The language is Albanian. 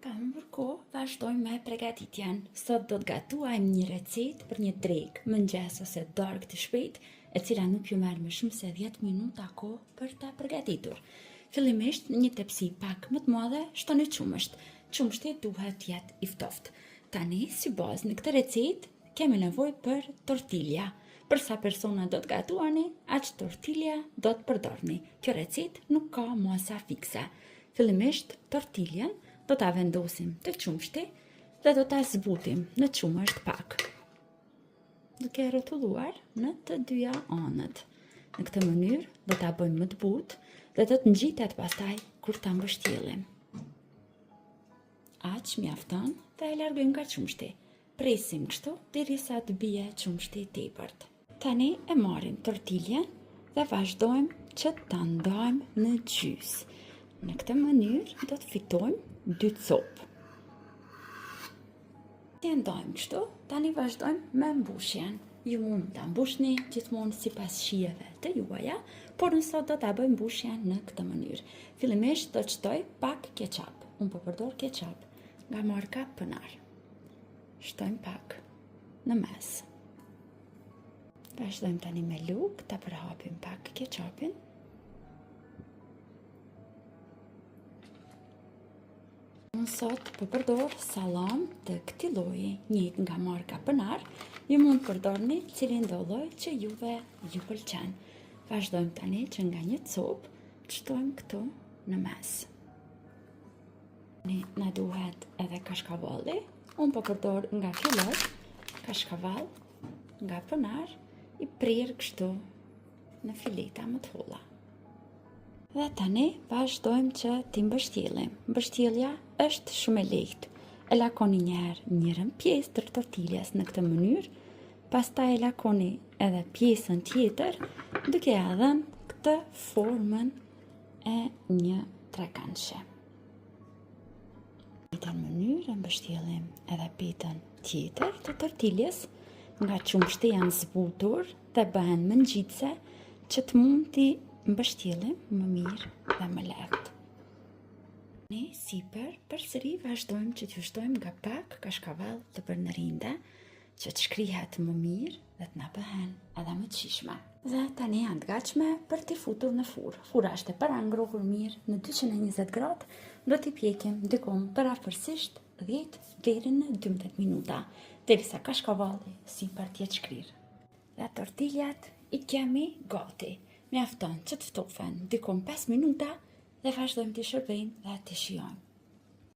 Ka humbur kohë, vazhdojmë me përgatitjen. Sot do të gatuajmë një recetë për një drekë mëngjes ose darkë të shpejtë, e cila nuk ju merr më shumë se 10 minuta kohë për ta përgatitur. Fillimisht, në një tepsi pak më të madhe, shtoni qumësht. Qumështi duhet të jetë i ftoftë. Tani, si bazë në këtë recetë, kemi nevojë për tortilja. Për sa persona do të gatuani, aq tortilja do të përdorni. Kjo recetë nuk ka masa fikse. Fillimisht, tortiljen do ta vendosim te qumshti dhe do ta zbutim në qumësht pak, duke rrotulluar në të dyja anët. Në këtë mënyrë do ta bëjmë më të butë dhe do të ngjitet pastaj kur ta mbështjellim. Aq mjafton dhe e largojmë nga qumshti. Presim kështu derisa të bie qumshti tepërt. Tani e marrim tortiljen dhe vazhdojmë që ta ndajmë në gjys. Në këtë mënyrë do të fitojmë 2 copë. Ti ndajmë kështu, tani vazhdojmë me mbushjen. Ju mund ta mbushni gjithmonë sipas shijeve të juaja, por unë sot do ta bëj mbushjen në këtë mënyrë. Fillimisht do të shtoj pak keqap. Unë po përdor keqap nga marka Pënar. Shtojmë pak në mes. Vazhdojmë tani me lugë, ta përhapim pak keqapin. Unë sot po përdor sallam të këtij lloji, njëjtë nga marka Pënar. Ju mund përdorni cilin do lloj që juve ju pëlqen. Vazhdojmë tani që nga një copë të shtojmë këtu në mes. Na duhet edhe kashkavalli. Unë po përdor nga fillet, kashkavall nga Pënar, i prirë kështu në fileta më të holla. Dhe tani vazhdojmë që t'i mbështjellim. Mbështjellja është shumë e lehtë. E lakoni njëherë njërën pjesë të tortiljes në këtë mënyrë, pastaj e lakoni edhe pjesën tjetër, duke ia dhënë këtë formën e një trekëndshe. Në këtë mënyrë mbështjellim edhe pjesën tjetër të tortiljes, nga qumshti janë zbutur dhe bëhen më ngjitse që të mund t'i mbështjellim më mirë dhe më lehtë. Ne sipër përsëri vazhdojmë që t'ju shtojmë nga pak kashkavall të bërnërinde, që të shkrihet më mirë dhe të na bëhen edhe më të shijshme. Dhe tani janë të gatshme për t'i futur në furrë. Furra është e parangrohur mirë në 220 gradë, do t'i pjekim dikom përafërsisht 10 deri në 12 minuta, derisa kashkavalli sipër të jetë shkrirë. Dhe tortiljat i kemi gati. Mjafton që të ftofen dikom 5 minuta dhe vazhdojmë t'i shërbejmë dhe t'i shijojmë.